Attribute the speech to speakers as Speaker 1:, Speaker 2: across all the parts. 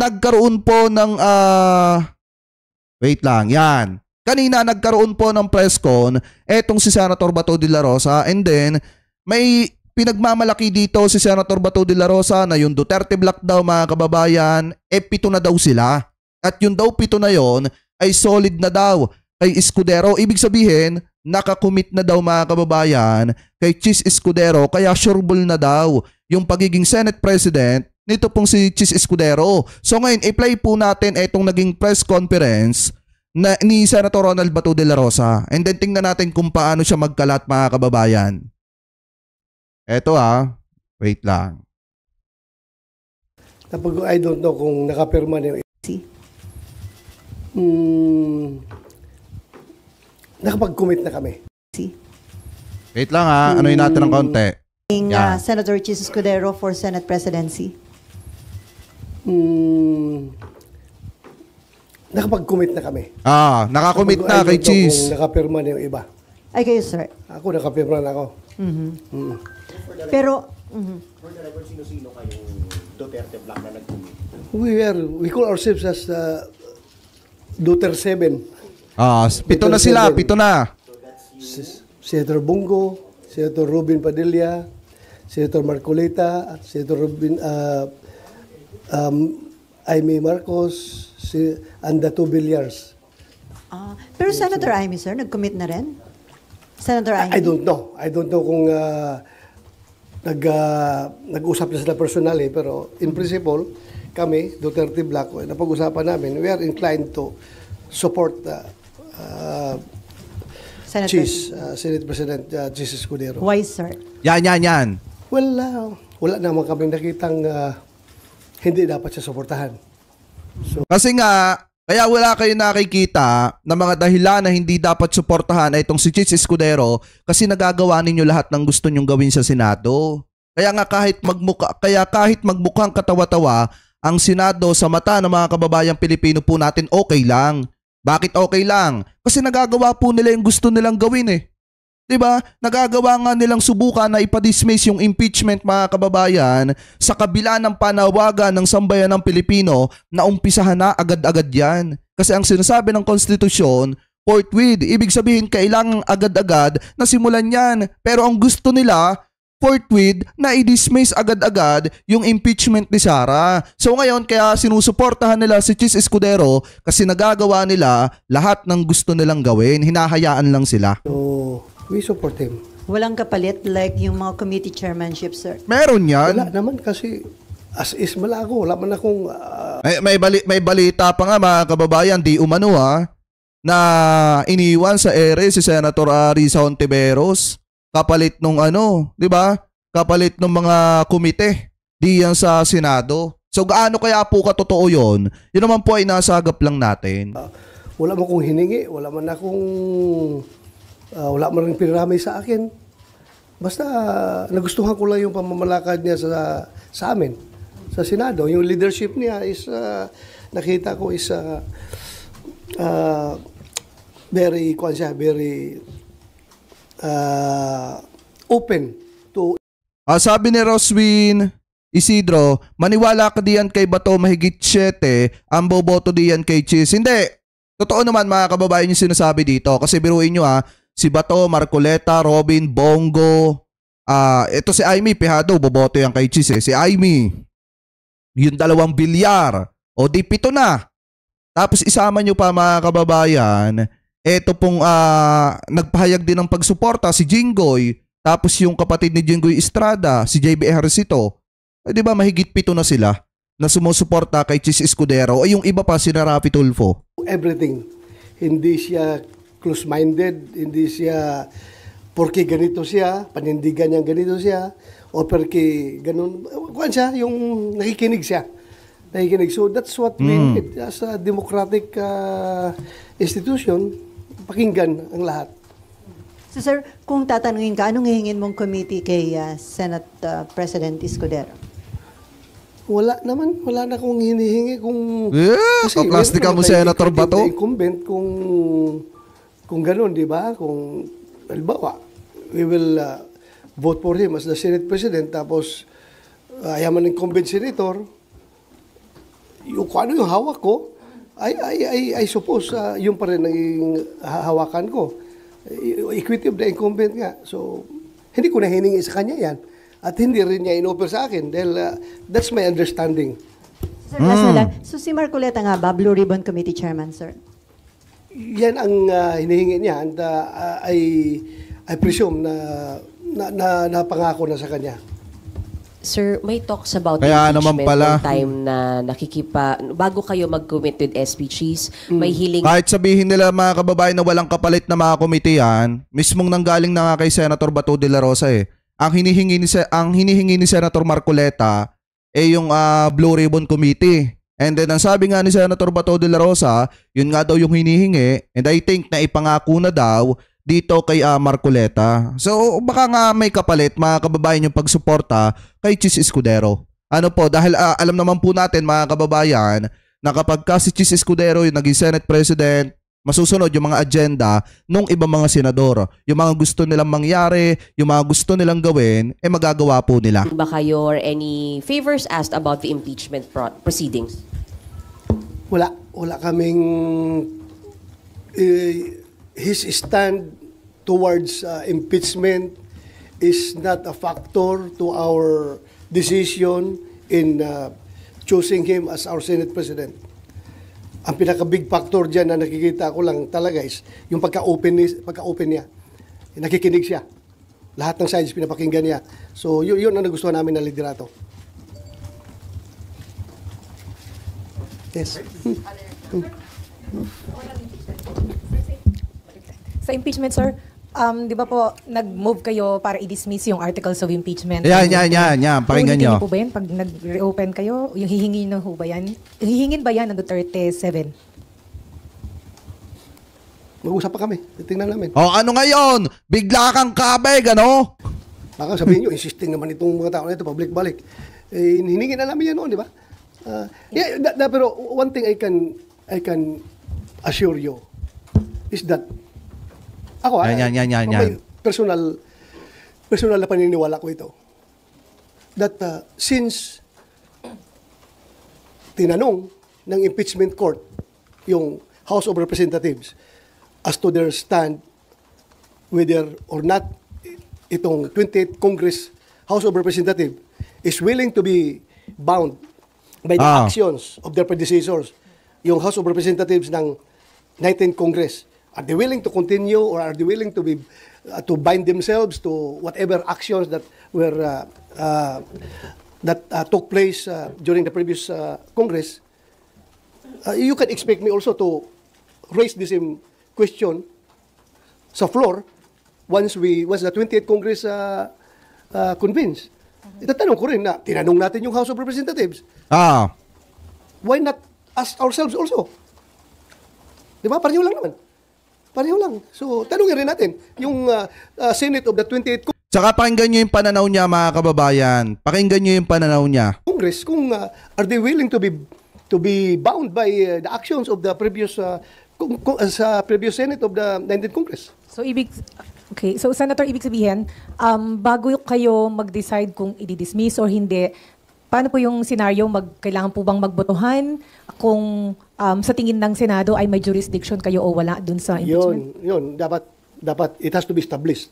Speaker 1: nagkaroon po ng wait lang, yan. Kanina nagkaroon po ng press con etong si Senator Bato de la Rosa, and then may pinagmamalaki dito si Senator Bato de la Rosa na yung Duterte Black daw, mga kababayan, 7 na daw sila. At yung daw 7 na yon ay solid na daw kay Escudero. Ibig sabihin, nakakommit na daw, mga kababayan, kay Chis Escudero, kaya sureball na daw yung pagiging Senate President nito pong si Chis Escudero. So ngayon, i-play po natin itong naging press conference na ni Senator Ronald Bato de la Rosa. And then tingnan natin kung paano siya magkalat, mga kababayan. Eto wait lang.
Speaker 2: Kapag I don't know kung nakapirma na yung nakapag-commit na kami.
Speaker 1: Wait lang ano'y natin ng konti.
Speaker 3: Senator Chis Escudero for Senate Presidency.
Speaker 2: Nakapag-commit na kami.
Speaker 1: Nakakommit na kay Chis.
Speaker 2: Kung nakapirma na yung iba.
Speaker 3: Ay, kayo, sir.
Speaker 2: Ako, nakapirma na ako.
Speaker 3: Pero,
Speaker 4: for the record, sino-sino kayong Duterte Black na nag-commit?
Speaker 2: We call ourselves as Duterte 7.
Speaker 1: 7 na sila, 7 na.
Speaker 2: Senator Bongo, Senator Robin Padilla, Senator Marcoleta, Senator Robin Aimee Marcos, and the 2 Villar.
Speaker 3: Pero Senator Aimee, sir, nag-commit na rin? Senator Aimee?
Speaker 2: I don't know. I don't know kung nag-usap na sila personally, pero in principle, kami, Duterte Black, napag-usapan namin, we are inclined to support Senate President Chis Escudero.
Speaker 3: Why, sir?
Speaker 1: Yan.
Speaker 2: Well, wala naman kami nakitang hindi dapat siya suportahan. So,
Speaker 1: kasi nga, kaya wala kayo nakikita na mga dahilan na hindi dapat suportahan ay itong si Chis Escudero kasi nagagawa ninyo lahat ng gusto nyong gawin sa Senado. Kaya nga kahit magmukhang katawa-tawa ang Senado sa mata ng mga kababayang Pilipino po natin, okay lang. Bakit okay lang? Kasi nagagawa po nila yung gusto nilang gawin eh. 'Di ba? Nagagawa nga nilang subukan na ipa-dismiss yung impeachment, mga kababayan, sa kabila ng panawagan ng sambayan ng Pilipino na umpisahan na agad-agad yan. Kasi ang sinasabi ng konstitusyon, forthwith, ibig sabihin kailangang agad-agad na simulan yan. Pero ang gusto nila, forthwith, na i-dismiss agad-agad yung impeachment ni Sara. So ngayon, kaya sinusuportahan nila si Chis Escudero kasi nagagawa nila lahat ng gusto nilang gawin. Hinahayaan lang sila.
Speaker 2: So, we support him.
Speaker 3: Walang kapalit like yung mga committee chairmanship, sir?
Speaker 1: Meron yan.
Speaker 2: Wala naman kasi as is malago. Wala man akong...
Speaker 1: may balita pa nga, mga kababayan, di umano na iniwan sa ere si Senator Risa Hontiveros. Kapalit nung di ba? Kapalit ng mga komite diyan sa Senado. So gaano kaya po katotoo 'yon? Yun naman po ay nasagap lang natin.
Speaker 2: Wala man akong hiningi, wala man ring pinarami sa akin. Basta nagustuhan ko lang yung pamamalakad niya sa amin, sa Senado. Yung leadership niya is nakita ko is very open to...
Speaker 1: Sabi ni Roswin Isidro, maniwala ka diyan kay Bato mahigit 7 ang boboto diyan kay Chis. Hindi. Totoo naman, mga kababayan, yung sinasabi dito. Kasi biruin nyo si Bato, Marcoleta, Robin, Bongo, ito si Aimee, pihado, boboto yan kay Chis Si Aimee, yung 2 Villar, o di 7 na. Tapos isama nyo pa, mga kababayan, ito pong nagpahayag din ng pagsuporta si Jinggoy, tapos yung kapatid ni Jinggoy Estrada, si JB Ejercito. Di ba mahigit 7 na sila na sumusuporta kay Chis Escudero, o yung iba pa si Rafi Tulfo.
Speaker 2: Everything. Hindi siya close-minded, hindi siya porque ganito siya, panindigan niya ganito siya, o porque ganun, kuwan siya, yung nakikinig siya. So that's what we need as a democratic institution. Pakinggan ang lahat.
Speaker 3: So sir, kung tatanungin ka, anong hihingin mong committee kay Senate President Escudero?
Speaker 2: Wala na akong hinihingi kung...
Speaker 1: Paplastika mo Senator Bato?
Speaker 2: Incumbent kung ganun, di ba? Kung, halimbawa, we will vote for him as the Senate President, tapos ayaman ng incumbent senator, yung kung ano yung hawak ko, I suppose yung pa rin ang hawakan ko. Equity of the incumbent nga. So, hindi ko na hiningi sa kanya yan. At hindi rin niya inoffer sa akin dahil that's my understanding.
Speaker 3: Sir, last na lang. So si Marcoleta nga ba, Blue Ribbon Committee Chairman, sir?
Speaker 2: Yan ang hinihingi niya and I presume na napangako na sa kanya.
Speaker 5: Sir, may talks about
Speaker 1: Kaya naman
Speaker 5: impeachment
Speaker 1: pala.
Speaker 5: noong time na bago kayo mag-commit with SPGs, may hiling
Speaker 1: Kahit sabihin nila mga kababayan na walang kapalit na mga komite yan, mismong nanggaling na nga kay Senator Bato de la Rosa eh. Ang hinihingi ni Senator Marcoleta yung Blue Ribbon Committee. And then ang sabi nga ni Senator Bato de la Rosa, yun nga daw yung hinihingi, and I think na ipangako na daw dito kay Marcoleta. So baka nga may kapalit mga kababayan yung pagsuporta kay Chis Escudero. Ano po, dahil alam naman po natin mga kababayan na kapag ka si Chis Escudero yung naging Senate President, masusunod yung mga agenda nung ibang mga senador. Yung mga gusto nilang mangyari, yung mga gusto nilang gawin, magagawa po nila.
Speaker 5: ba kayo or any favors asked about the impeachment proceedings?
Speaker 2: Wala kaming his stand towards impeachment is not a factor to our decision in choosing him as our Senate President. Ang pinaka-big factor dyan na nakikita ko lang talaga is yung pagka-open niya. Nakikinig siya. Lahat ng sides pinapakinggan niya. So yun ang nagustuhan namin na liderato. Yes.
Speaker 6: Sa impeachment, sir, di ba po, nag-move kayo para i-dismiss yung articles of impeachment?
Speaker 1: Yan. Pakinggan nyo.
Speaker 6: Ulitin niyo po ba yan? Pag nag-reopen kayo, yung hihingi na ho ba yan? Hihingin ba yan ng Duterte 7?
Speaker 2: Mag-usap pa kami. Titingnan namin.
Speaker 1: Ano ngayon? Bigla kang kabeg, ano?
Speaker 2: Baka sabihin nyo, insisting naman itong mga tao na ito, pabalik-balik. Hiningin na namin yan noon, di ba? Pero one thing I can assure you is that ako, may personal na paniniwala ko ito. That since tinanong ng impeachment court yung House of Representatives as to their stand whether or not itong 28th Congress House of Representatives is willing to be bound by the actions of their predecessors, yung House of Representatives ng 19th Congress. Are they willing to continue or are they willing to be to bind themselves to whatever actions that were took place during the previous Congress? You can expect me also to raise the same question sa floor once the 28th Congress convenes. Itatanong ko rin na tinanong natin yung House of Representatives. Why not ask ourselves also? Di ba? Pareho lang naman. Pareho lang. So, tanongin rin natin yung Senate of the 28th
Speaker 1: Tsaka pakinggan nyo yung pananaw niya mga kababayan. Pakinggan nyo yung pananaw niya.
Speaker 2: Congress kung are they willing to be bound by the actions of the previous previous Senate of the 19th Congress.
Speaker 6: So Senator, ibig sabihin, bago kayo mag-decide kung i-dismiss or hindi, paano po yung scenario, kailangan po bang magbotohan kung sa tingin ng Senado ay may jurisdiction kayo o wala dun sa impeachment?
Speaker 2: Yun. Dapat it has to be established.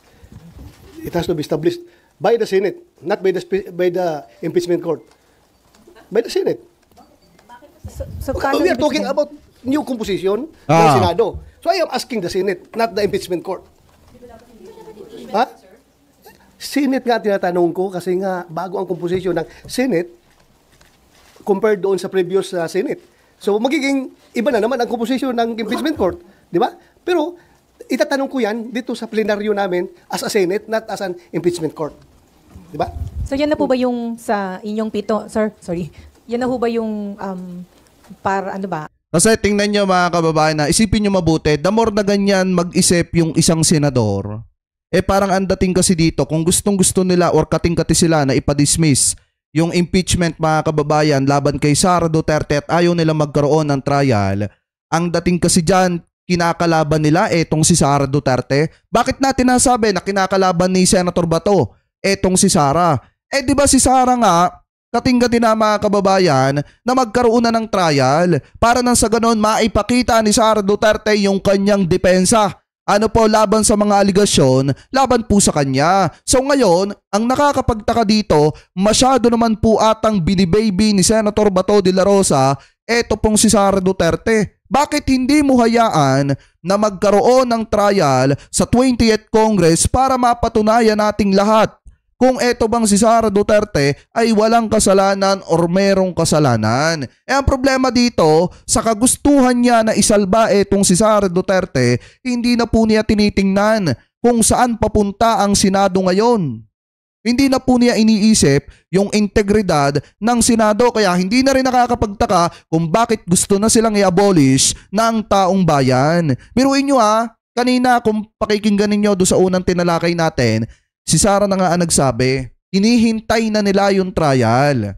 Speaker 2: It has to be established by the Senate, not by the impeachment court. By the Senate.
Speaker 6: So,
Speaker 2: We are talking about new composition ng Senado. So I am asking the Senate, not the impeachment court. Ha? Senate nga tinatanong ko kasi nga bago ang composition ng Senate compared doon sa previous Senate. So magiging iba na naman ang composition ng impeachment court, di ba? Pero itatanong ko yan dito sa plenaryo namin as a Senate, not as an impeachment court. Di ba?
Speaker 6: So yan na po ba yung sa inyong pito, sir? Sorry. Yan na po ba yung para ano ba?
Speaker 1: Kasi tingnan nyo mga kababayan na isipin nyo mabuti, the more na ganyan mag-isip yung isang senador, parang ang dating kasi dito, kung gustong-gusto nila or kating-kati sila na ipadismiss yung impeachment mga kababayan laban kay Sara Duterte at ayaw nila magkaroon ng trial, ang dating kasi dyan, kinakalaban nila etong si Sara Duterte. Bakit natin nasabi na kinakalaban ni Senator Bato etong si Sara? Di ba si Sara nga, katinggati na mga kababayan na magkaroon na ng trial para nang sa ganon maipakita ni Sara Duterte yung kanyang depensa. Ano po laban sa mga aligasyon, laban po sa kanya. So ngayon, ang nakakapagtaka dito, masyado naman po atang binibaby ni Senator Bato de la Rosa, eto pong si Sara Duterte. Bakit hindi mo hayaan na magkaroon ng trial sa 20th Congress para mapatunayan nating lahat kung eto bang si Sara Duterte ay walang kasalanan or merong kasalanan? Ang problema dito, sa kagustuhan niya na isalba etong si Sara Duterte, hindi na po niya tinitingnan kung saan papunta ang Senado ngayon. Hindi na po niya iniisip yung integridad ng Senado, kaya hindi na rin nakakapagtaka kung bakit gusto na silang i-abolish ng taong bayan. Biruin nyo kanina kung pakikinggan ninyo doon sa unang tinalakay natin, si Sara na nga ang nagsabi, hinihintay na nila yung trial.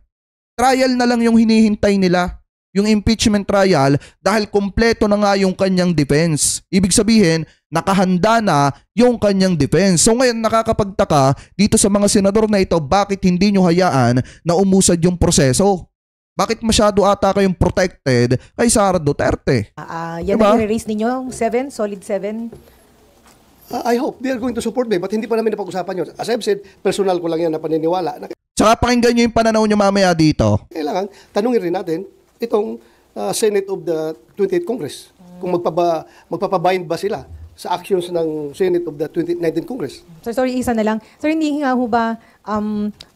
Speaker 1: Trial na lang yung hinihintay nila, yung impeachment trial, dahil kompleto na nga yung kanyang defense. Ibig sabihin, nakahanda na yung kanyang defense. So ngayon nakakapagtaka dito sa mga senador na ito, bakit hindi nyo hayaan na umusad yung proseso? Bakit masyado ata kayong protected kay Sara Duterte?
Speaker 6: Yan
Speaker 1: Diba?
Speaker 6: ang i-raise ninyo, 7, solid 7.
Speaker 2: I hope they are going to support me, but hindi pa namin napag-usapan yun. As I've said, personal ko lang yan na paniniwala. Na
Speaker 1: Tsaka pakinggan nyo yung pananaw nyo mamaya dito.
Speaker 2: kailangan, tanungin rin natin, itong Senate of the 28th Congress, kung magpapabind ba sila sa actions ng Senate of the 19th Congress.
Speaker 6: So sorry, isa na lang. Sir, hindi nga ho ba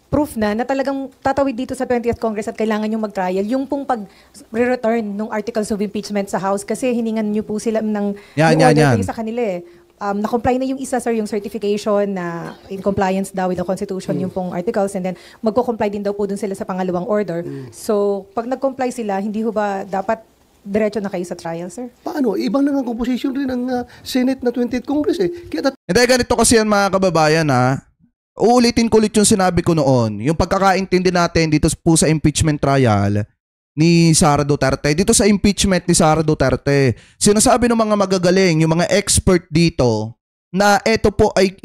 Speaker 6: proof na talagang tatawid dito sa 20th Congress at kailangan yung mag-trial, yung pong pag-return ng articles of impeachment sa House kasi hiningan nyo po sila ng order sa kanila eh. Na-comply na yung isa, sir, yung certification na in compliance daw with the Constitution yung pong articles, and then magko-comply din daw po dun sila sa pangalawang order. So, pag nag-comply sila, hindi ho ba dapat diretso na kayo sa trial, sir?
Speaker 2: Paano? Ibang na nga composition rin ng Senate na 20th Congress eh. Kaya
Speaker 1: Hindi, ganito kasi yan mga kababayan Uulitin ko ulit yung sinabi ko noon. Yung pagkakaintindi natin dito po sa impeachment trial ni Sara Duterte. Dito sa impeachment ni Sara Duterte, sinasabi ng mga magagaling, yung mga expert dito, na ito po ay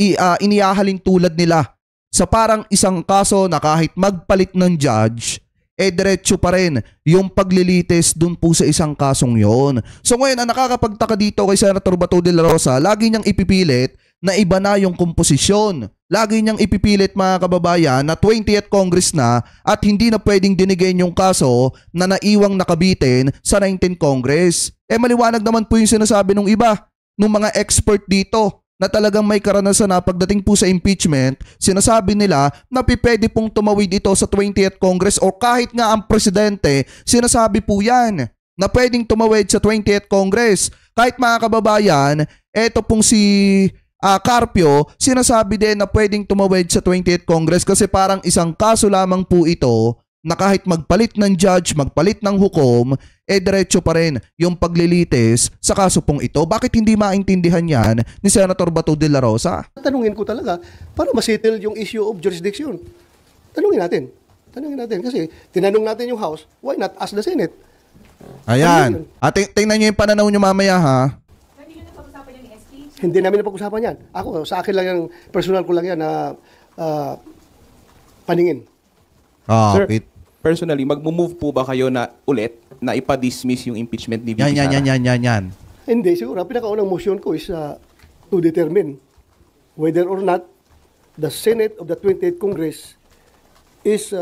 Speaker 1: inihahalin tulad nila sa parang isang kaso na kahit magpalit ng judge, diretso pa rin yung paglilitis dun po sa isang kasong yon. So ngayon, ang nakakapagtaka dito kay Senator Bato de la Rosa, lagi niyang ipipilit na iba na yung komposisyon. Lagi niyang ipipilit mga kababayan na 20th Congress na at hindi na pwedeng dinigin yung kaso na naiwang nakabitin sa 19th Congress. Maliwanag naman po yung sinasabi ng iba, ng mga expert dito na talagang may karanasan na pagdating po sa impeachment, sinasabi nila na pwede pong tumawid ito sa 20th Congress o kahit nga ang presidente, sinasabi po yan na pwedeng tumawid sa 20th Congress. Kahit mga kababayan, eto pong si Carpio, sinasabi din na pwedeng tumawid sa 20th Congress kasi parang isang kaso lamang po ito na kahit magpalit ng judge, magpalit ng hukom, diretso pa rin yung paglilitis sa kaso pong ito. Bakit hindi maintindihan yan ni Senator Bato de la Rosa?
Speaker 2: tanungin ko talaga para masettle yung issue of jurisdiction. Tanungin natin kasi tinanong natin yung House, why not ask the Senate?
Speaker 1: Ayan. At tingnan nyo yung pananaw nyo mamaya
Speaker 2: Hindi namin napag-usapan yan. Ako, sa akin lang yan, personal ko lang yan na paningin.
Speaker 7: Sir, personally, mag-move po ba kayo na ulit na ipa-dismiss yung impeachment ni VP Sara?
Speaker 1: Yan.
Speaker 2: Hindi, siguro. Pinakaunang motion ko is to determine whether or not the Senate of the 28th Congress is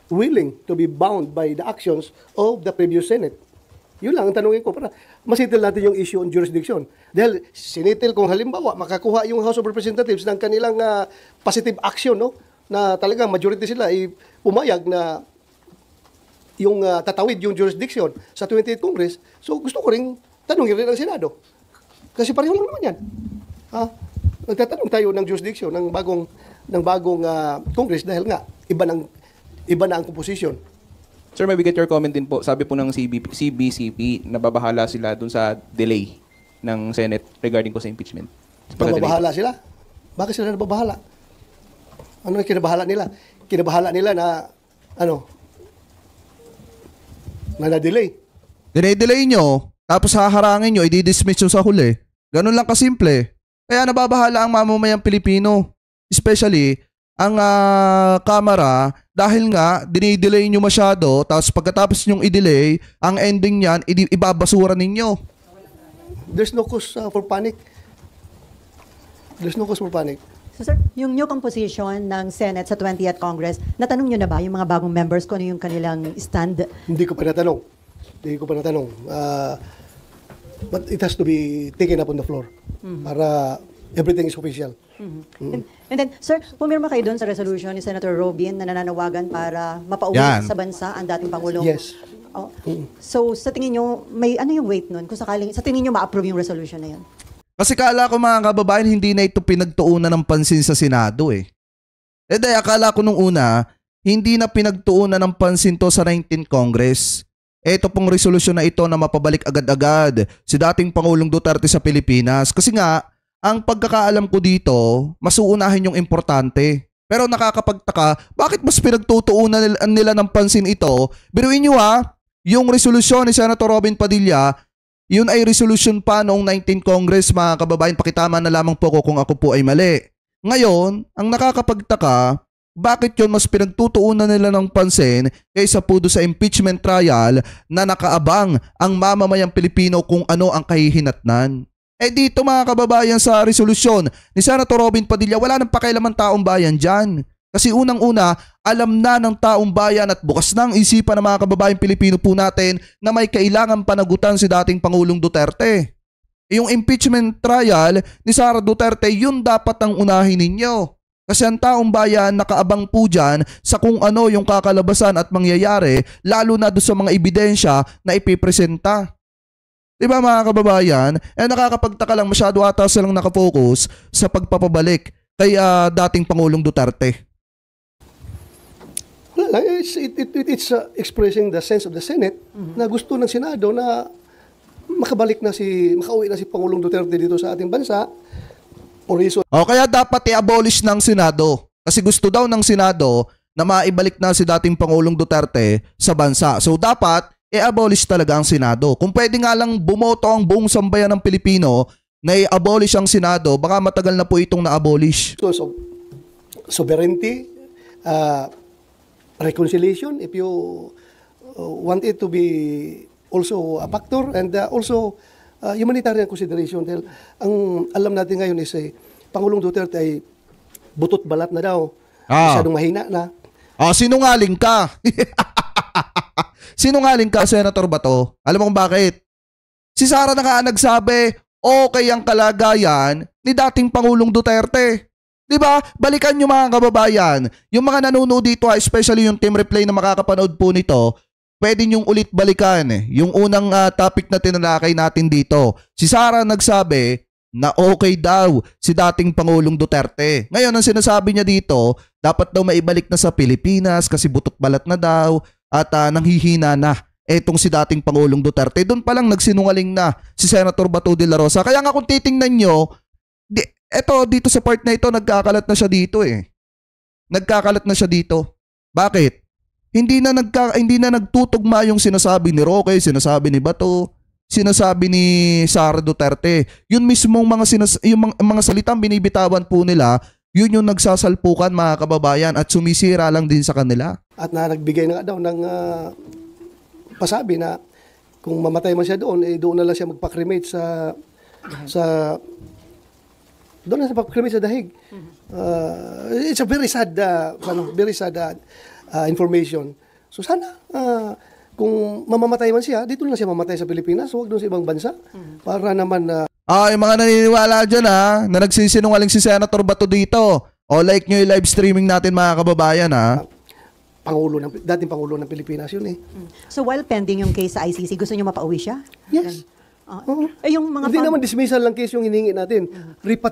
Speaker 2: willing to be bound by the actions of the previous Senate. Yun lang ang tanungin ko para masitil natin yung issue on jurisdiction. Dahil sinitil kung halimbawa makakuha yung House of Representatives ng kanilang positive action, no? Na talagang majority sila ay pumayag na yung tatawid yung jurisdiction sa 28th Congress. So gusto ko rin tanungin rin ang Senado. Kasi pareho lang naman yan. Nagtatanong tayo ng jurisdiction ng bagong Congress dahil nga iba na ang composition.
Speaker 7: Sir, may we get your comment din po. Sabi po ng CBCP, nababahala sila dun sa delay ng Senate regarding po sa impeachment.
Speaker 2: Nababahala sila? Bakit sila nababahala? Ano yung kinabahala nila? Kinabahala nila na na-delay.
Speaker 1: Dine-delay nyo, tapos haharangin nyo, i-dismiss nyo sa huli. Ganun lang kasimple. Kaya nababahala ang mamamayang Pilipino. Especially ang kamera dahil nga dinidelay nyo masyado, tapos pagkatapos nyong i-delay, ang ending niyan, ibabasura ninyo.
Speaker 2: There's no cause for panic. There's no cause for panic.
Speaker 3: So sir, yung new composition ng Senate sa 20th Congress, natanong nyo na ba yung mga bagong members kung ano yung kanilang stand?
Speaker 2: Hindi ko pa natanong. But it has to be taken up on the floor para everything is official.
Speaker 3: And then, sir, pumirma kayo doon sa resolution ni Senator Robin na nananawagan para mapauwi
Speaker 1: Yan.
Speaker 3: sa bansa ang dating Pangulong.
Speaker 2: Yes.
Speaker 3: Oh. So, sa tingin nyo, may ano yung weight nun? Kung sakaling, sa tingin nyo ma-approve yung resolution na yun?
Speaker 1: Kasi kala ko mga kababayan, hindi na ito pinagtuunan ng pansin sa Senado eh. Dahil akala ko nung una, hindi na pinagtuunan ng pansin to sa 19th Congress. Ito pong resolusyon na ito na mapabalik agad-agad si dating Pangulong Duterte sa Pilipinas. Kasi nga, ang pagkakaalam ko dito, mas uunahin yung importante. Pero nakakapagtaka, bakit mas pinagtutuunan nila ng pansin ito? Biruin nyo yung resolusyon ni Senator Robin Padilla, yun ay resolution pa noong 19th Congress, mga kababayan. Pakitama na lamang po ko kung ako po ay mali. Ngayon, ang nakakapagtaka, bakit yun mas pinagtutuunan nila ng pansin kaysa po sa impeachment trial na nakaabang ang mamamayang Pilipino kung ano ang kahihinatnan? Dito mga kababayan sa resolusyon ni Senator Robin Padilla, wala nang pakialaman taong bayan dyan. Kasi unang-una, alam na ng taong bayan at bukas na ang isipan ng mga kababayan Pilipino po natin na may kailangan panagutan si dating Pangulong Duterte. Yung impeachment trial ni Sara Duterte, yun dapat ang unahin ninyo. Kasi ang taong bayan nakaabang po dyan sa kung ano yung kakalabasan at mangyayari, lalo na doon sa mga ebidensya na ipipresenta. Diba mga kababayan? Nakakapagtaka lang, masyado ata silang nakafocus sa pagpapabalik kay dating Pangulong Duterte.
Speaker 2: Well, it's expressing the sense of the Senate na gusto ng Senado na makauwi na si Pangulong Duterte dito sa ating bansa.
Speaker 1: Kaya dapat i-abolish ng Senado. Kasi gusto daw ng Senado na maibalik na si dating Pangulong Duterte sa bansa. So dapat i-abolish talaga ang Senado. Kung pwede nga lang bumoto ang buong sambayan ng Pilipino na i-abolish ang Senado, baka matagal na po itong na-abolish.
Speaker 2: So, sovereignty, reconciliation, if you want it to be also a factor, and also humanitarian consideration. Dahil ang alam natin ngayon is Pangulong Duterte ay butot balat na daw. Masyadong mahina na.
Speaker 1: Sinungaling ka. Sinungaling ka, Senator Bato. Alam mo kung bakit? Si Sara na nga nagsabi, okay ang kalagayan ni dating Pangulong Duterte. Diba? Balikan nyo mga kababayan. Yung mga nanonood dito, especially yung team replay na makakapanood po nito, pwede nyong ulit balikan yung unang topic na tinalakay natin dito. Si Sara nagsabi na okay daw si dating Pangulong Duterte. Ngayon, ang sinasabi niya dito, dapat daw maibalik na sa Pilipinas kasi butot balat na daw at nanghihina na etong si dating Pangulong Duterte. Doon pa lang nagsinungaling na si Senator Bato de la Rosa. Kaya nga kung titingnan nyo, dito sa part na ito, nagkakalat na siya dito eh. Nagkakalat na siya dito. Bakit? Hindi na nagtutugma yung sinasabi ni Roque, sinasabi ni Bato, sinasabi ni Sara Duterte. Yun mismong mga salitang binibitawan po nila, yun yung nagsasalpukan mga kababayan at sumisira lang din sa kanila.
Speaker 2: At nagbigay na nga daw ng pasabi na kung mamatay man siya doon, doon na lang siya magpa-cremate doon na siya magpa-cremate sa dahig. It's a very sad information. So sana kung mamamatay man siya, dito lang siya mamatay sa Pilipinas, huwag doon sa ibang bansa. Para naman
Speaker 1: yung mga naniniwala dyan na nagsisinungaling si Senator Bato dito. Like nyo yung live streaming natin mga kababayan
Speaker 2: dating Pangulo ng Pilipinas yun eh.
Speaker 3: So while pending yung case sa ICC, gusto nyo mapauwi siya?
Speaker 2: Yes.
Speaker 3: Yung mga
Speaker 2: Hindi naman dismissal lang case yung hiningi natin.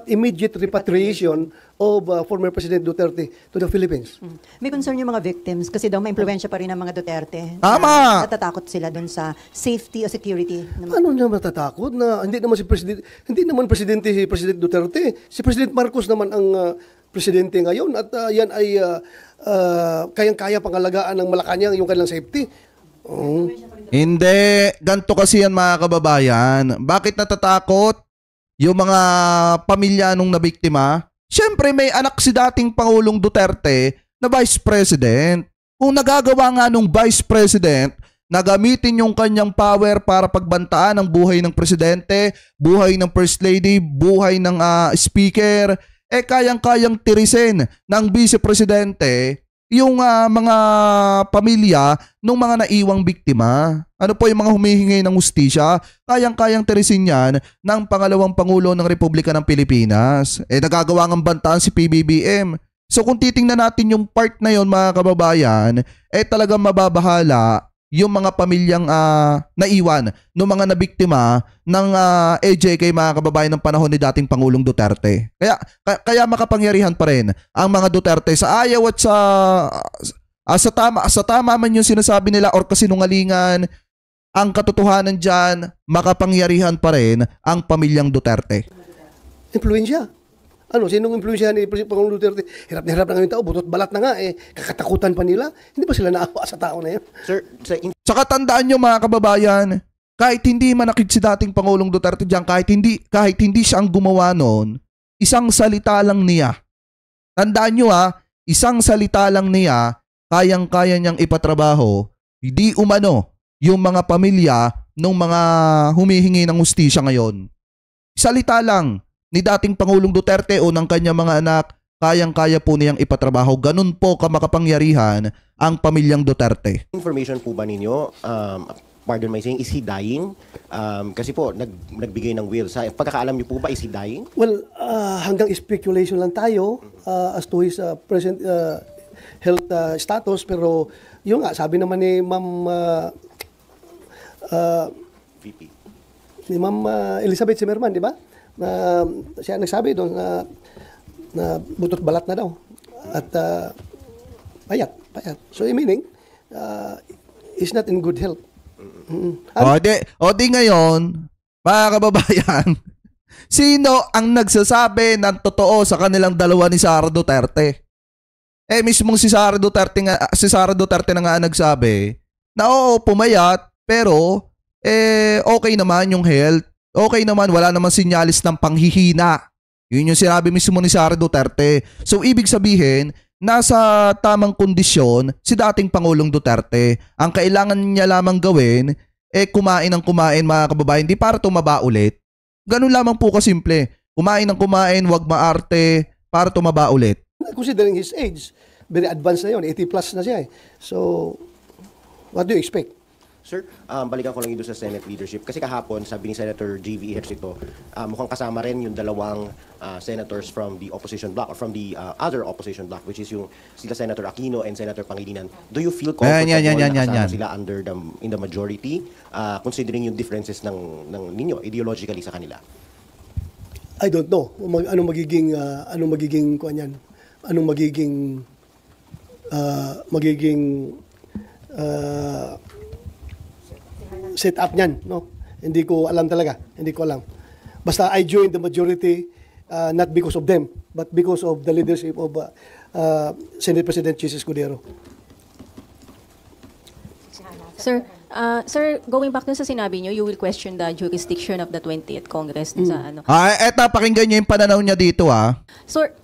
Speaker 2: Immediate repatriation of former President Duterte to the Philippines.
Speaker 3: May concern yung mga victims kasi daw may impluwensya pa rin ng mga Duterte.
Speaker 1: Tama!
Speaker 3: Natatakot sila dun sa safety o security.
Speaker 2: Ano na matatakot na hindi naman presidente si President Duterte. Si President Marcos naman ang presidente ngayon at yan ay kayang-kaya pangalagaan ng Malacanang yung kanilang safety.
Speaker 1: Hindi. Ganto kasi yan mga kababayan. Bakit natatakot yung mga pamilya nung nabiktima? Siyempre may anak si dating Pangulong Duterte na Vice President. Kung nagagawa nga nung Vice President na gamitin yung kanyang power para pagbantaan ang buhay ng Presidente, buhay ng First Lady, buhay ng Speaker, kayang-kayang tirisin ng Vice Presidente yung mga pamilya ng mga naiwang biktima. Ano po yung mga humihingi ng hustisya? Kayang-kayang tirisin yan ng pangalawang Pangulo ng Republika ng Pilipinas. Nagagawa ng bantaan si PBBM. So kung titingnan natin yung part na yon mga kababayan, talagang mababahala yung mga pamilyang naiwan ng mga nabiktima ng EJK mga kababayan ng panahon ni dating Pangulong Duterte. Kaya makapangyarihan pa rin ang mga Duterte sa ayaw at sa tama man yung sinasabi nila or kasinungalingan, ang katotohanan dyan, makapangyarihan pa rin ang pamilyang Duterte.
Speaker 2: Impluensya. Sinong impluensya ni Pangulong Duterte? Hirap na hirap na ngayon tao, butot balat na nga kakatakutan pa nila. Hindi ba sila naawa sa tao na yan?
Speaker 4: Sir,
Speaker 1: Tsaka tandaan nyo mga kababayan, kahit hindi manakit si dating Pangulong Duterte dyan, kahit hindi siya ang gumawa noon, isang salita lang niya. Tandaan nyo isang salita lang niya, kayang-kaya niyang ipatrabaho, hindi umano yung mga pamilya ng mga humihingi ng hustisya ngayon. Salita lang ni dating Pangulong Duterte o ng kanyang mga anak, kayang-kaya po niyang ipatrabaho. Ganun po kamakapangyarihan ang pamilyang Duterte.
Speaker 4: information po ba ninyo, pardon my saying, is he dying? Kasi po, nagbigay ng will. Sa pagkakaalam niyo po ba, is he dying?
Speaker 2: Well, hanggang speculation lang tayo as to his present health status. Pero yun nga, sabi naman ni Ma'am
Speaker 4: VP.
Speaker 2: ni Ma'am Elizabeth Zimmerman, di ba? Na siya nagsabi doon na butot balat na daw. At payat. So, meaning, is not in good health.
Speaker 1: O di ngayon, mga kababayan, sino ang nagsasabi ng totoo sa kanilang dalawa ni Sara Duterte? Mismong si Sara Duterte na nga nagsabi na oo, pumayat, pero okay naman yung health. Okay naman, wala naman sinyalis ng panghihina. Yun yung sinabi mismo ni Sara Duterte. So, ibig sabihin, nasa tamang kondisyon si dating Pangulong Duterte. Ang kailangan niya lamang gawin, kumain ng kumain mga kababayan, di para tumaba ulit. Ganun lamang po kasimple. Kumain ng kumain, wag maarte, para tumaba ulit.
Speaker 2: Considering his age, very advanced na yun, 80 plus na siya. So, what do you expect?
Speaker 4: Sir, balikan ko lang ito sa Senate leadership. Kasi kahapon, sabi ni Senator J.V. Ejercito, mukhang kasama rin yung dalawang senators from the opposition bloc or from the other opposition bloc, which is yung sila Senator Aquino and Senator Pangilinan. Do you feel comfortable na kasama sila in the majority, considering yung differences ng ninyo ideologically sa kanila?
Speaker 2: I don't know. Anong magiging kuan yan? Anong magiging set up niyan, no? Hindi ko alam talaga. Hindi ko alam. Basta I joined the majority not because of them, but because of the leadership of Senate President Chis Escudero.
Speaker 8: Sir, going back dun sa sinabi nyo, you will question the jurisdiction of the 20th Congress dun sa ano.
Speaker 1: Eto, pakinggan niyo yung pananaw niya dito
Speaker 8: Sir,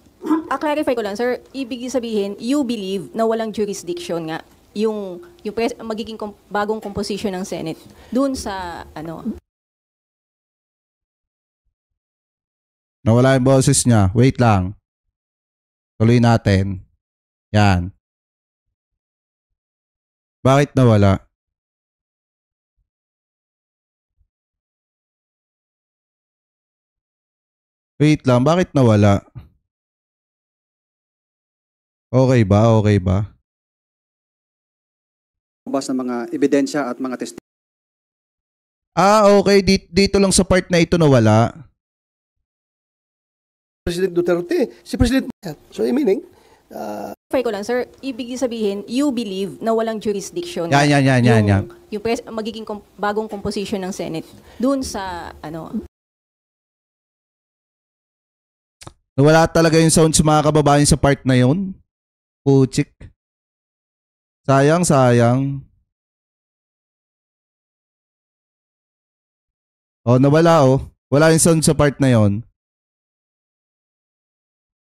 Speaker 8: clarify ko lang, sir, ibig sabihin, you believe na walang jurisdiction nga yung magiging bagong composition ng Senate dun sa ano.
Speaker 1: Nawala yung boses niya. Wait lang. Tuloy natin. Yan. Bakit nawala? Wait lang. Bakit nawala? Okay ba? Okay ba?
Speaker 9: Bas ng mga ebidensya at mga testigo.
Speaker 1: Okay. Dito lang sa part na ito nawala.
Speaker 2: President Duterte, si President. So, meaning,
Speaker 8: Clarify ko lang, sir, ibig sabihin, you believe na walang jurisdiction
Speaker 1: yan.
Speaker 8: yung magiging bagong composition ng Senate dun sa ano.
Speaker 1: Nawala talaga yung sound sa mga kababayan sa part na yun. Puchik. Sayang. Nawala Wala yung sound sa part na yon.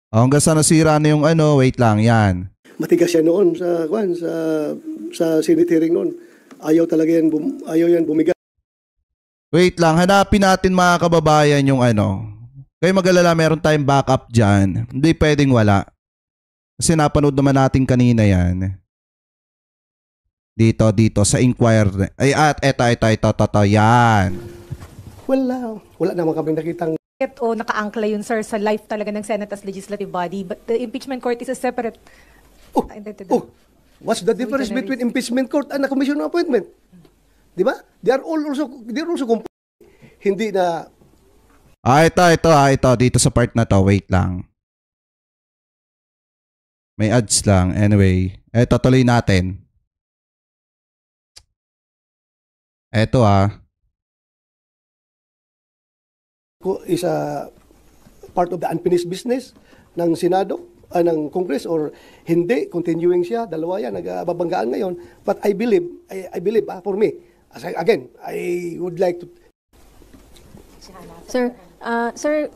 Speaker 1: Hanggang sa nasira na yung ano, wait lang, yan.
Speaker 2: Matigas yan noon sa Senate hearing noon. Ayaw talaga yan, ayaw yan bumigas.
Speaker 1: Wait lang, hanapin natin mga kababayan yung ano. Kayo mag-alala, meron tayong backup dyan. Hindi pwedeng wala. Kasi napanood naman natin kanina yan. Dito, sa Inquirer. Ay, at eto, yan.
Speaker 2: Wala naman kami nakitang
Speaker 6: O nakaangkla yun, sir, sa life talaga ng Senate as legislative body. But the impeachment court is a separate entity.
Speaker 2: What's the difference between impeachment court and a commission appointment? Di ba? They are also hindi na
Speaker 1: Ito. Dito sa part na to. Wait lang. May ads lang. Anyway. Eto, tuloy natin. Eto
Speaker 2: is a part of the unfinished business ng Senado, ng Congress, or hindi, continuing siya, dalawa yan, nagbabanggaan ngayon. But I believe, for me, again, I would like to...
Speaker 8: Sir,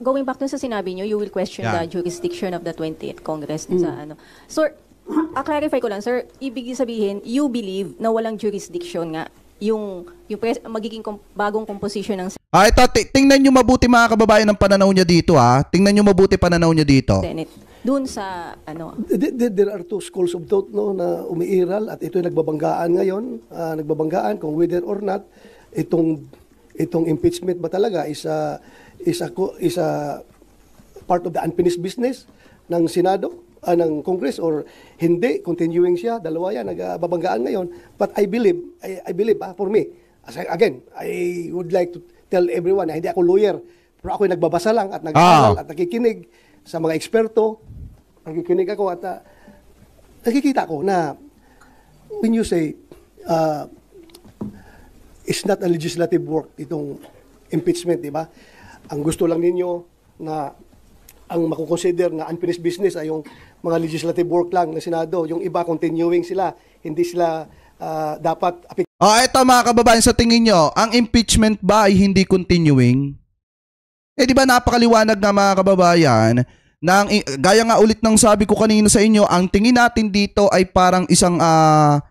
Speaker 8: going back dun sa sinabi nyo, you will question the jurisdiction of the 20th Congress sa ano. Sir, clarify ko lang, sir, ibig sabihin, you believe na walang jurisdiction nga yung magiging bagong composition ng
Speaker 1: ito, tingnan nyo mabuti mga kababayan ng pananaw niya dito Tingnan nyo mabuti pananaw niya dito.
Speaker 8: Senate. Doon sa ano.
Speaker 2: There are two schools of thought na umiiral at ito'y nagbabanggaan ngayon. Nagbabanggaan kung whether or not itong impeachment ba talaga is a part of the unfinished business ng Senado, ng Congress, or hindi, continuing siya, dalawa yan, nagbabanggaan ngayon. But I believe, for me, again, I would like to tell everyone na hindi ako lawyer, pero ako'y nagbabasa lang at nag-aaral at nakikinig sa mga eksperto. Nakikinig ako at nakikita ko na when you say it's not a legislative work itong impeachment, di ba? Ang gusto lang ninyo na ang makukonsider na unfinished business ay yung mga legislative work lang ng Senado. Yung iba continuing sila, hindi sila dapat...
Speaker 1: Ito mga kababayan, sa tingin nyo, ang impeachment ba ay hindi continuing? Di ba napakaliwanag na mga kababayan, na gaya nga ulit ng sabi ko kanina sa inyo, ang tingin natin dito ay parang isang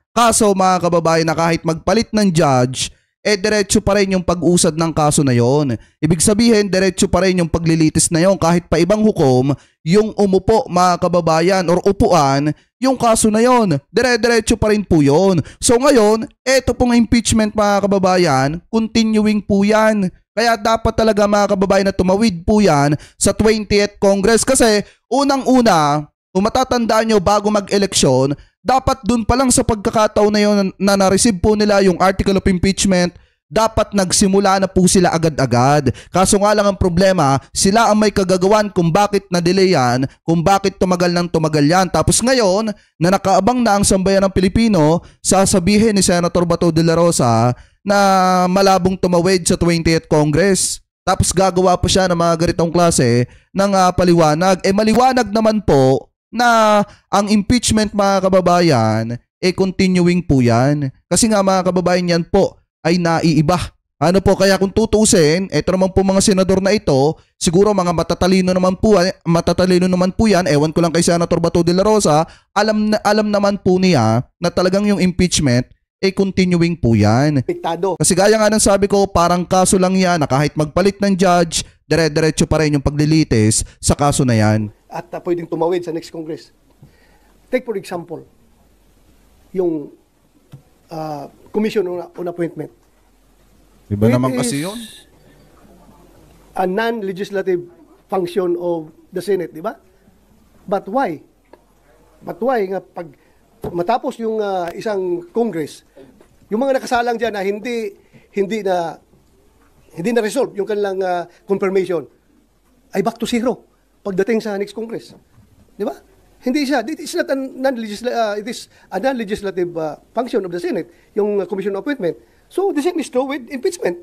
Speaker 1: kaso mga kababayan na kahit magpalit ng judge, diretso pa rin yung pag-usad ng kaso na yon. Ibig sabihin, diretso pa rin yung paglilitis na yon kahit pa ibang hukom, yung umupo mga kababayan or upuan, yung kaso na yon. Diretso pa rin po yon. So ngayon, eto pong impeachment mga kababayan, continuing po yan. Kaya dapat talaga mga kababayan na tumawid po yan sa 20th Congress. Kasi unang-una, kung matatandaan nyo bago mag-eleksyon, dapat dun pa lang sa pagkakataon na yun na na-receive po nila yung article of impeachment, dapat nagsimula na po sila agad-agad. Kaso nga lang ang problema, sila ang may kagagawan kung bakit na-delay yan, kung bakit tumagal ng tumagal yan. Tapos ngayon, na nakaabang na ang sambayan ng Pilipino, sasabihin ni Senator Bato de la Rosa na malabong tumawid sa 20th Congress. Tapos gagawa pa siya ng mga ganitong klase ng paliwanag. Maliwanag naman po na ang impeachment mga kababayan continuing po yan. Kasi nga mga kababayan yan po ay naiiba. Ano po, kaya kung tutusin, eto naman po mga senador na ito, siguro mga matatalino naman po yan, ewan ko lang kay Senator Bato de la Rosa, alam naman po niya na talagang yung impeachment continuing po yan.
Speaker 2: Piktado.
Speaker 1: Kasi gaya nga ng sabi ko, parang kaso lang yan na kahit magpalit ng judge, dire-diretso pa rin yung paglilitis sa kaso na yan.
Speaker 2: At pwedeng tumawid sa next Congress. Take for example, yung Commission on Appointment.
Speaker 1: Iba naman kasi yun.
Speaker 2: A non-legislative function of the Senate, di ba? But why? Nga pag matapos yung isang Congress, yung mga nakasalang dyan na hindi na resolve yung kanilang confirmation, ay back to zero pagdating sa next Congress. Di ba? Hindi siya. It is not a non-legislative function of the Senate, yung commission appointment. So, the same is true with impeachment.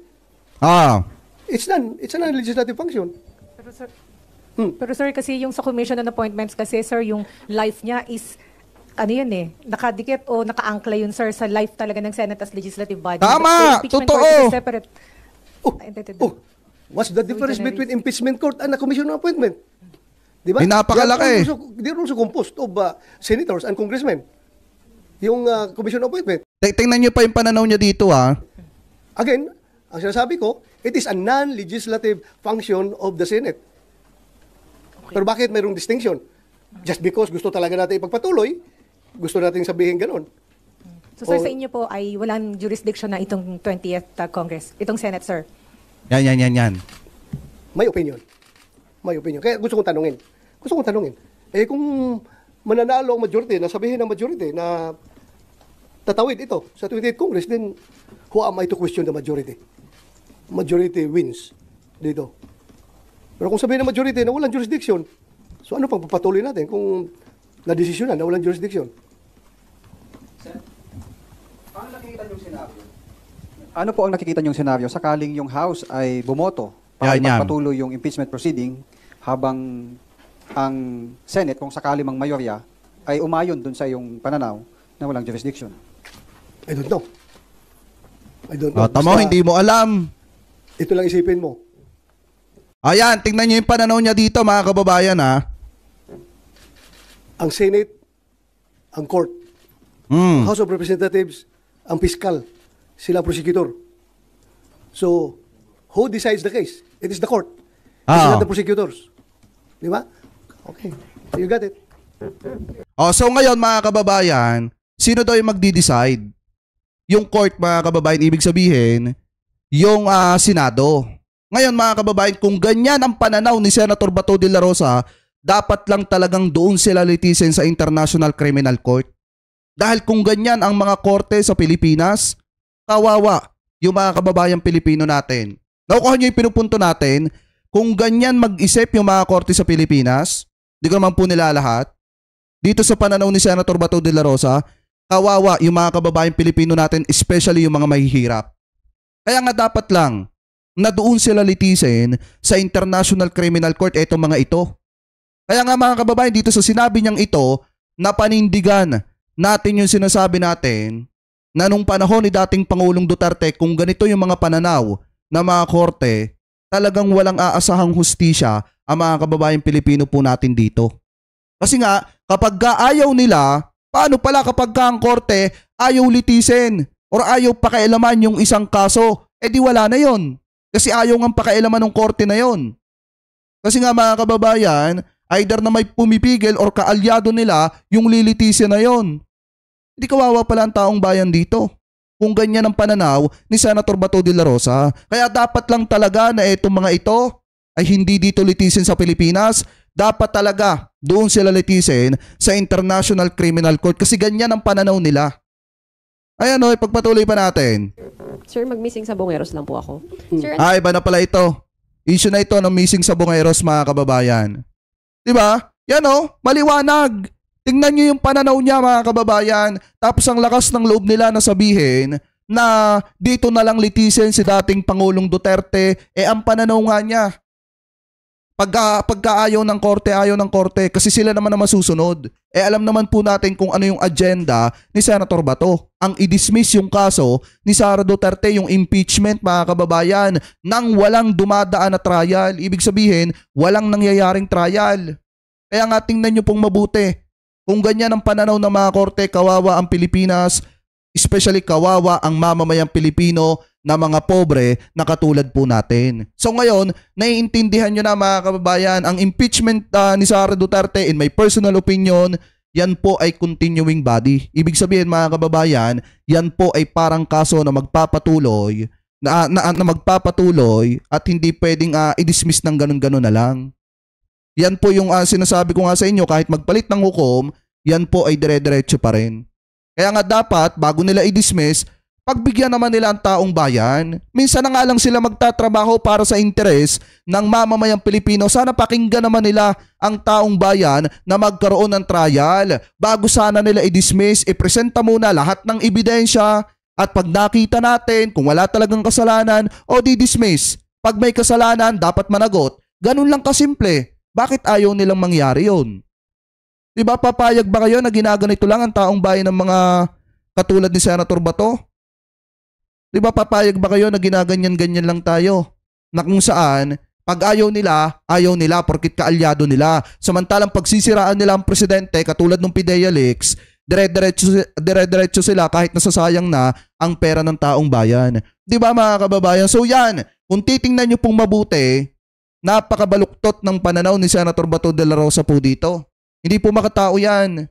Speaker 2: It's a non-legislative function.
Speaker 6: Pero sir, kasi yung sa commission on appointments kasi, sir, yung life niya is, nakadikit o nakaangkla yun, sir, sa life talaga ng Senate as legislative body.
Speaker 1: Tama! Totoo!
Speaker 6: Separate.
Speaker 2: What's the difference between impeachment court and a commission on appointment? Di ba?
Speaker 1: Ay, napakalaki.
Speaker 2: They are also composed of senators and congressmen. Yung commission appointment.
Speaker 1: Tingnan niyo pa yung pananaw niya dito
Speaker 2: Again, ang sinasabi ko, it is a non-legislative function of the Senate. Pero bakit mayroong distinction? Just because gusto talaga natin ipagpatuloy, gusto natin sabihin ganon.
Speaker 6: So sir, sa inyo po ay walang jurisdiction na itong 20th Congress, itong Senate, sir?
Speaker 1: Yan.
Speaker 2: May opinion. Kaya gusto kong tanungin. Kung mananalo ang majority, na sabihin ng majority na tatawid ito sa 28th Congress, then who am I to question the majority? Majority wins dito. Pero kung sabihin ng majority na walang jurisdiction, so ano pang papatuloy natin kung na-desisyonan na walang jurisdiction?
Speaker 9: Ano po ang nakikita niyong senaryo sakaling yung House ay bumoto para
Speaker 1: Yan.
Speaker 9: patuloy yung impeachment proceeding habang ang Senate, kung sakali mang mayorya, ay umayon dun sa iyong pananaw na walang jurisdiction?
Speaker 2: I don't know.
Speaker 1: Tamo, hindi mo alam.
Speaker 2: Ito lang isipin mo.
Speaker 1: Ayan, tingnan niyo yung pananaw niya dito, mga kababayan,
Speaker 2: Ang Senate, ang Court, House of Representatives, ang Piskal, sila prosecutor. So, who decides the case? It is the Court. It's not the prosecutors. Di ba? Okay. So you got it.
Speaker 1: So ngayon, mga kababayan, sino daw yung magdi-decide? Yung court, mga kababayan, ibig sabihin, yung Senado. Ngayon, mga kababayan, kung ganyan ang pananaw ni Senator Bato de la Rosa, dapat lang talagang doon sila litisin sa International Criminal Court. Dahil kung ganyan ang mga korte sa Pilipinas, kawawa yung mga kababayang Pilipino natin. Nakukuha nyo yung pinupunto natin, kung ganyan mag-isip yung mga korte sa Pilipinas, di ko naman po nila lahat, dito sa pananaw ni Senator Bato de la Rosa, kawawa yung mga kababayang Pilipino natin, especially yung mga mahihirap. Kaya nga dapat lang na doon sila litisin sa International Criminal Court etong mga ito. Kaya nga mga kababayan, dito sa sinabi niyang ito, na panindigan natin yung sinasabi natin na nung panahon ni dating Pangulong Duterte, kung ganito yung mga pananaw na mga korte, talagang walang aasahang hustisya ang mga kababayang Pilipino po natin dito. Kasi nga, kapag ayaw nila, paano pala kapag ang korte ayaw litisin or ayaw pakialaman yung isang kaso, di wala na yon. Kasi ayaw nga pakialaman ng korte na yon. Kasi nga mga kababayan, either na may pumipigil or kaalyado nila yung lilitisin na yon. Hindi kawawa pala ang taong bayan dito kung ganyan ang pananaw ni Senator Bato de la Rosa. Kaya dapat lang talaga na itong mga ito ay hindi dito litisin sa Pilipinas. Dapat talaga doon sila litisin sa International Criminal Court kasi ganyan ang pananaw nila. Ayan ipagpatuloy pa natin.
Speaker 5: Sir, mag-missing sa Bongeros lang po ako. Sir,
Speaker 1: iba na pala ito. Issue na ito ng missing sa Bongeros, mga kababayan. Diba? Yan maliwanag. Tingnan nyo yung pananaw niya, mga kababayan. Tapos ang lakas ng loob nila na sabihin na dito na lang litisin si dating Pangulong Duterte. Ang pananaw nga niya. Pagka ayaw ng korte kasi sila naman na masusunod. Alam naman po natin kung ano yung agenda ni Senator Bato. Ang i-dismiss yung kaso ni Sara Duterte, yung impeachment, mga kababayan, nang walang dumadaan na trial. Ibig sabihin, walang nangyayaring trial. Kaya nga tingnan nyo pong mabuti. Kung ganyan ang pananaw ng mga korte, kawawa ang Pilipinas, especially kawawa ang mamamayang Pilipino na mga pobre na katulad po natin. So ngayon, naiintindihan nyo na mga kababayan, ang impeachment ni Sara Duterte, in my personal opinion, yan po ay continuing body. Ibig sabihin mga kababayan, yan po ay parang kaso na magpapatuloy, na magpapatuloy at hindi pwedeng i-dismiss ng ganun-ganun na lang. Yan po yung sinasabi ko nga sa inyo, kahit magpalit ng hukom, yan po ay dire-diretso pa rin. Kaya nga dapat, bago nila i-dismiss, pagbigyan naman nila ang taong bayan. Minsan na nga lang sila magtatrabaho para sa interes ng mamamayang Pilipino. Sana pakinggan naman nila ang taong bayan na magkaroon ng trial. Bago sana nila i-dismiss, ipresenta muna lahat ng ebidensya at pag nakita natin kung wala talagang kasalanan, di-dismiss. Pag may kasalanan, dapat managot. Ganun lang kasimple. Bakit ayaw nilang mangyari yun? Diba papayag ba kayo na ginaganito lang ang taong bayan ng mga katulad ni Senator Bato? Diba papayag ba kayo na ginaganyan-ganyan lang tayo? Na kung saan Pag ayaw nila porkit kaalyado nila. Samantalang pagsisiraan nila ang presidente katulad ng PIDEA leaks, dire-diretso sila kahit nasasayang na ang pera ng taong bayan. Di ba mga kababayan? So yan, kung titingnan nyo pong mabuti, napakabaluktot ng pananaw ni Senator Bato de la Rosa po dito. Hindi po makatao yan.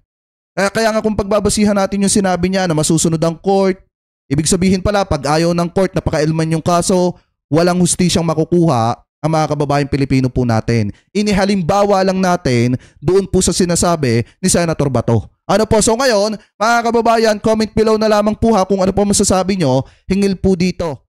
Speaker 1: Kaya nga kung pagbabasihan natin yung sinabi niya na masusunod ang court, ibig sabihin pala pag ayaw ng court na pakailman yung kaso, walang hustisyang makukuha ang mga kababayang Pilipino po natin. Inihalimbawa lang natin doon po sa sinasabi ni Senator Bato. Ano po? So ngayon, mga kababayan, comment below na lamang po ha kung ano po masasabi nyo, hingil po dito.